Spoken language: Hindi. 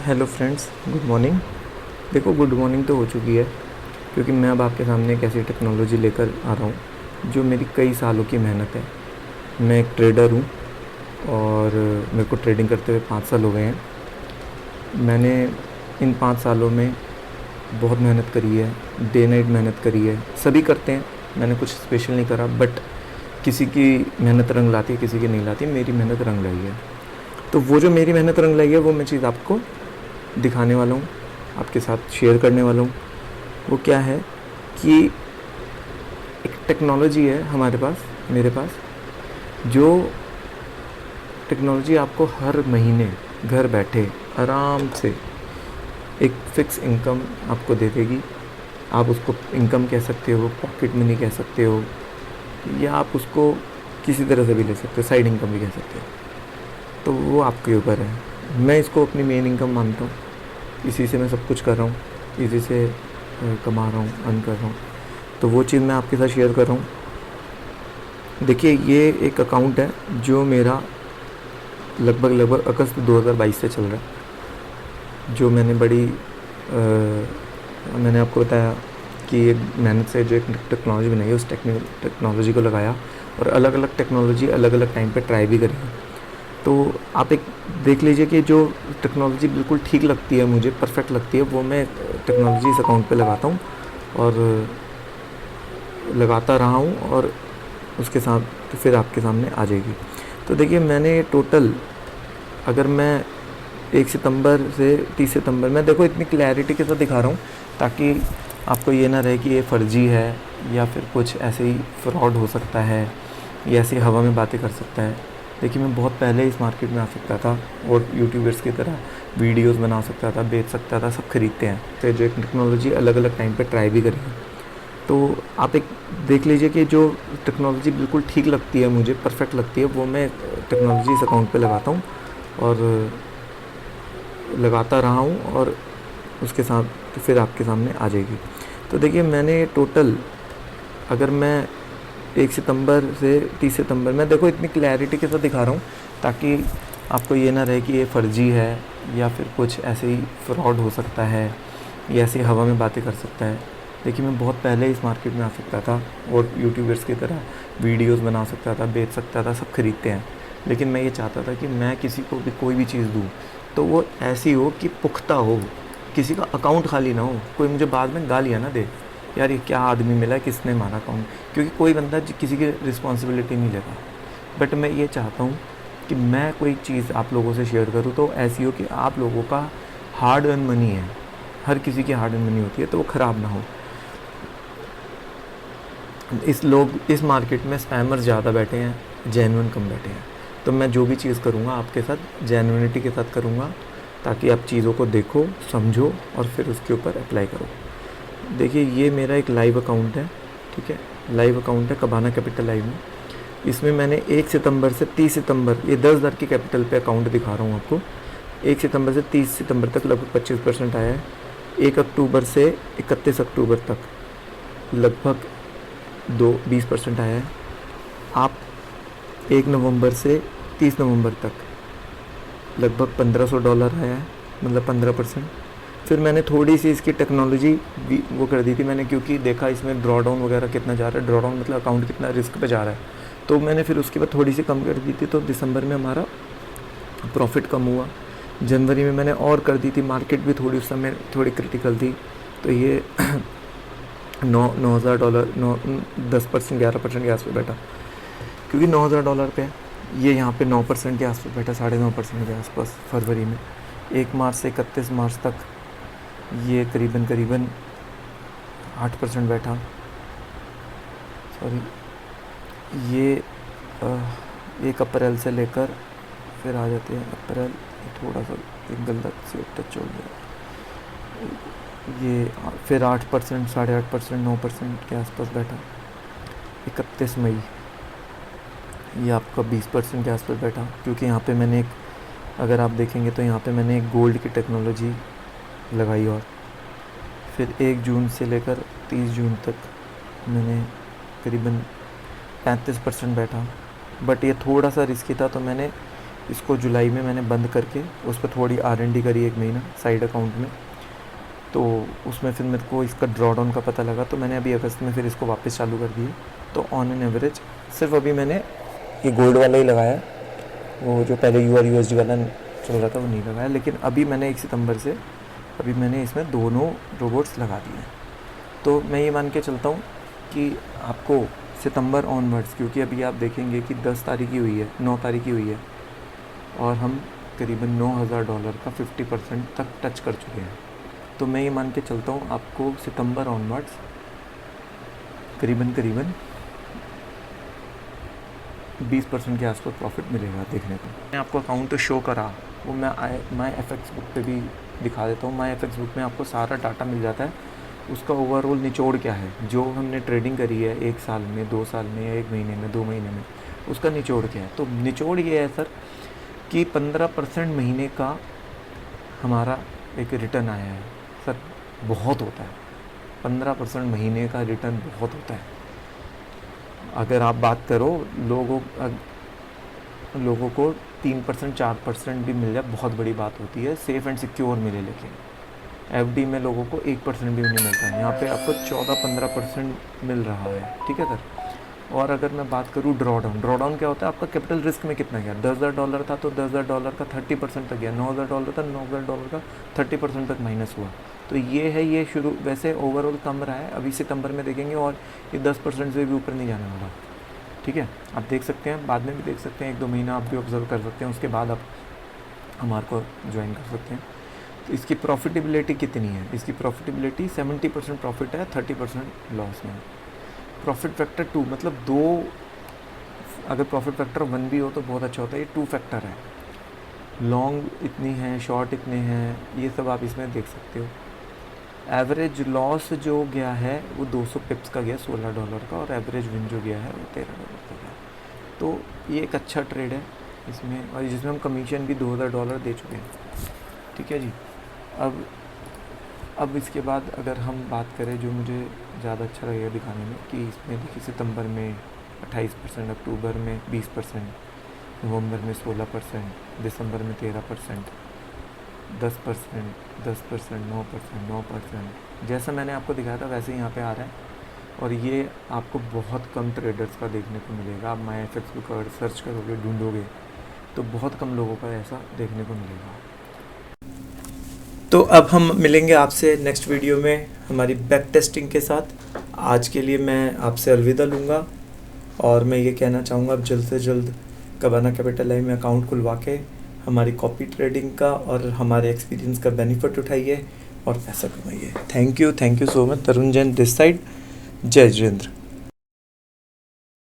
Hello friends, good morning. देखो, गुड मॉर्निंग तो हो चुकी है क्योंकि मैं अब आपके सामने एक ऐसी टेक्नोलॉजी लेकर आ रहा हूँ जो मेरी कई सालों की मेहनत है। मैं एक ट्रेडर हूँ और मेरे को ट्रेडिंग करते हुए 5 साल हो गए हैं। मैंने इन 5 सालों में बहुत मेहनत करी है, डे नाइट मेहनत करी है। सभी करते हैं, मैंने कुछ स्पेशल नहीं करा, बट किसी की मेहनत रंग लाती है, किसी की नहीं लाती। मेरी मेहनत रंग लाई है। तो वो जो मेरी मेहनत रंग लाई है वो मैं चीज़ आपको दिखाने वाला हूँ, आपके साथ शेयर करने वाला हूँ। वो क्या है कि एक टेक्नोलॉजी है हमारे पास, मेरे पास, जो टेक्नोलॉजी आपको हर महीने घर बैठे आराम से एक फ़िक्स इनकम आपको दे देगी। आप उसको इनकम कह सकते हो, पॉकेट मनी कह सकते हो, या आप उसको किसी तरह से भी ले सकते हो, साइड इनकम भी कह सकते हो। तो वो आपके ऊपर है। मैं इसको अपनी मेन इनकम मानता हूँ। इसी से मैं सब कुछ कर रहा हूँ, इसी से कमा रहा हूँ, अर्न कर रहा हूँ। तो वो चीज़ मैं आपके साथ शेयर कर रहा हूँ। देखिए, ये एक अकाउंट है जो मेरा लगभग अगस्त 2022 से चल रहा है। जो मैंने आपको बताया कि ये मेहनत से जो एक टेक्नोलॉजी बनाई है, उस टेक्नोलॉजी को लगाया और अलग अलग टेक्नोलॉजी अलग अलग टाइम पे ट्राई भी करी। तो आप एक देख लीजिए कि जो टेक्नोलॉजी बिल्कुल ठीक लगती है, मुझे परफेक्ट लगती है, वो मैं टेक्नोलॉजी इस अकाउंट पे लगाता हूँ और लगाता रहा हूँ, और उसके साथ तो फिर आपके सामने आ जाएगी। तो देखिए, मैंने टोटल, अगर मैं 1 सितंबर से 30 सितंबर में, देखो इतनी क्लैरिटी के साथ दिखा रहा हूँ ताकि आपको ये ना रहे कि ये फ़र्जी है या फिर कुछ ऐसे ही फ्रॉड हो सकता है या ऐसी हवा में बातें कर सकता है। देखिए, मैं बहुत पहले इस मार्केट में आ सकता था और यूट्यूबर्स की तरह वीडियोस बना सकता था, बेच सकता था, सब खरीदते हैं। तो जो एक टेक्नोलॉजी अलग अलग टाइम पे ट्राई भी करी है। तो आप एक देख लीजिए कि जो टेक्नोलॉजी बिल्कुल ठीक लगती है, मुझे परफेक्ट लगती है, वो मैं टेक्नोलॉजी इस अकाउंट पे लगाता हूँ और लगाता रहा हूँ, और उसके साथ तो फिर आपके सामने आ जाएगी। तो देखिए, मैंने टोटल, अगर मैं 1 सितंबर से 30 सितंबर में, देखो इतनी क्लैरिटी के साथ दिखा रहा हूँ ताकि आपको ये ना रहे कि ये फ़र्जी है या फिर कुछ ऐसे ही फ्रॉड हो सकता है या ऐसी हवा में बातें कर सकता है। देखिए, मैं बहुत पहले इस मार्केट में आ सकता था और यूट्यूबर्स की तरह वीडियोस बना सकता था, बेच सकता था, सब खरीदते हैं। लेकिन मैं ये चाहता था कि मैं किसी को भी कोई भी चीज़ दूँ तो वो ऐसी हो कि पुख्ता हो, किसी का अकाउंट खाली ना हो, कोई मुझे बाद में गालियाँ ना दे, यार ये क्या आदमी मिला, किसने मारा अकाउंट। क्योंकि कोई बंदा किसी की रिस्पॉन्सिबिलिटी नहीं लेता। बट मैं ये चाहता हूँ कि मैं कोई चीज़ आप लोगों से शेयर करूँ तो ऐसी हो कि आप लोगों का हार्ड अर्न मनी है, हर किसी की हार्ड अर्न मनी होती है, तो वो ख़राब ना हो। इस मार्केट में स्पैमर्स ज़्यादा बैठे हैं, जेन्युइन कम बैठे हैं। तो मैं जो भी चीज़ करूँगा आपके साथ जेन्युइनिटी के साथ करूँगा ताकि आप चीज़ों को देखो, समझो और फिर उसके ऊपर अप्लाई करो। देखिए, ये मेरा एक लाइव अकाउंट है, ठीक है, लाइव अकाउंट है कबाना कैपिटल लाइव में। इसमें मैंने 1 सितंबर से 30 सितंबर, ये 10,000 की कैपिटल पे अकाउंट दिखा रहा हूँ आपको। 1 सितंबर से 30 सितंबर तक लगभग 25% आया है। 1 अक्टूबर से 31 अक्टूबर तक लगभग 20% आया है। आप 1 नवंबर से 30 नवंबर तक लगभग $1500 आया है, मतलब 15%। फिर मैंने थोड़ी सी इसकी टेक्नोलॉजी भी वो कर दी थी मैंने, क्योंकि देखा इसमें ड्रॉ डाउन वगैरह कितना जा रहा है, ड्रॉ डाउन मतलब अकाउंट कितना रिस्क पे जा रहा है। तो मैंने फिर उसके बाद थोड़ी सी कम कर दी थी, तो दिसंबर में हमारा प्रॉफिट कम हुआ। जनवरी में मैंने और कर दी थी, मार्केट भी थोड़ी उस समय थोड़ी क्रिटिकल थी, तो ये $9,000 10% 11% के आस पास बैठा, क्योंकि $9,000 पे ये यहाँ पे 9% के आसपास बैठा, 9.5% के आसपास फरवरी में। 1 मार्च से 31 मार्च तक ये करीबन 8% बैठा। सॉरी, ये 1 अप्रैल से लेकर फिर आ जाते हैं अप्रैल, थोड़ा सा एक गलत से टच हो गया, ये फिर 8%, 8.5%, 9% के आसपास बैठा। 31 मई ये आपका 20% के आसपास बैठा, क्योंकि यहाँ पे मैंने एक, अगर आप देखेंगे तो यहाँ पे मैंने एक गोल्ड की टेक्नोलॉजी लगाई। और फिर 1 जून से लेकर 30 जून तक मैंने करीबन 35% बैठा। बट ये थोड़ा सा रिस्की था, तो मैंने इसको जुलाई में मैंने बंद करके उस पर थोड़ी R&D करी 1 महीना साइड अकाउंट में, तो उसमें फिर मेरे को इसका ड्रॉडाउन का पता लगा, तो मैंने अभी अगस्त में फिर इसको वापस चालू कर दिए। तो ऑन एन एवरेज सिर्फ अभी मैंने ये गोल्ड वाला ही लगाया, वो जो पहले USD वाला चल रहा था वो नहीं लगाया, लेकिन अभी मैंने 1 सितंबर से अभी मैंने इसमें दोनों रोबोट्स लगा दिए हैं। तो मैं ये मान के चलता हूँ कि आपको सितंबर ऑनवर्ड्स, क्योंकि अभी आप देखेंगे कि 10 तारीख की हुई है, 9 तारीख की हुई है, और हम करीबन $9,000 का 50% तक टच कर चुके हैं। तो मैं ये मान के चलता हूँ आपको सितंबर ऑनवर्ड्स करीबन 20% के आसपास प्रॉफिट मिलेगा देखने को। मैं आपको अकाउंट शो करा, वो मैं माई FX बुक पे भी दिखा देता हूँ। माई FX बुक में आपको सारा डाटा मिल जाता है, उसका ओवरऑल निचोड़ क्या है, जो हमने ट्रेडिंग करी है 1 साल में, 2 साल में, 1 महीने में, 2 महीने में, उसका निचोड़ क्या है। तो निचोड़ ये है सर कि 15% महीने का हमारा एक रिटर्न आया है। सर बहुत होता है, 15% महीने का रिटर्न बहुत होता है। अगर आप बात करो लोगों को 3% 4% भी मिल जाए बहुत बड़ी बात होती है, सेफ़ एंड सिक्योर मिले। लेकिन FD में लोगों को 1% भी नहीं मिलता है, यहाँ पे आपको 14-15% मिल रहा है, ठीक है सर। और अगर मैं बात करूँ ड्रॉडाउन क्या होता है, आपका कैपिटल रिस्क में कितना गया। $10,000 था तो $10,000 का 30% तक गया, $9,000 था, $9,000 का 30% तक माइनस हुआ। तो ये है, ये शुरू वैसे ओवरऑल कम रहा है, अभी सितंबर में देखेंगे और ये 10% से भी ऊपर नहीं जाने वाला, ठीक है। आप देख सकते हैं, बाद में भी देख सकते हैं, 1-2 महीना आप भी ऑब्जर्व कर सकते हैं, उसके बाद आप हमारे को ज्वाइन कर सकते हैं। तो इसकी प्रॉफिटेबिलिटी कितनी है, इसकी प्रॉफिटेबिलिटी 70% प्रॉफिट है, 30% लॉस में। प्रॉफिट फैक्टर 2, मतलब 2, अगर प्रॉफिट फैक्टर 1 भी हो तो बहुत अच्छा होता है, ये 2 फैक्टर है। लॉन्ग इतनी है, शॉर्ट इतने हैं, ये सब आप इसमें देख सकते हो। एवरेज लॉस जो गया है वो 200 पिप्स का गया, $16 का, और एवरेज विन जो गया है वो $13 का गया। तो ये एक अच्छा ट्रेड है इसमें, और जिसमें हम कमीशन भी $2,000 दे चुके हैं, ठीक है जी। अब इसके बाद अगर हम बात करें जो मुझे ज़्यादा अच्छा लगेगा दिखाने में, कि इसमें देखिए सितंबर में 28%, अक्टूबर में 20%, नवंबर में 16%, दिसंबर में 13%, 10%, 10%, 9%, 9%, जैसा मैंने आपको दिखाया था वैसे ही यहाँ पे आ रहा है। और ये आपको बहुत कम ट्रेडर्स का देखने को मिलेगा। आप माई FX बुक अगर सर्च करोगे, ढूंढोगे, तो बहुत कम लोगों का ऐसा देखने को मिलेगा। तो अब हम मिलेंगे आपसे नेक्स्ट वीडियो में हमारी बैक टेस्टिंग के साथ। आज के लिए मैं आपसे अलविदा लूँगा, और मैं ये कहना चाहूँगा अब जल्द से जल्द कबाना कैपिटल आई में अकाउंट खुलवा के हमारी कॉपी ट्रेडिंग का और हमारे एक्सपीरियंस का बेनिफिट उठाइए और पैसा कमाइए। Thank you so much. Tarun Jain this side. जय जितेंद्र।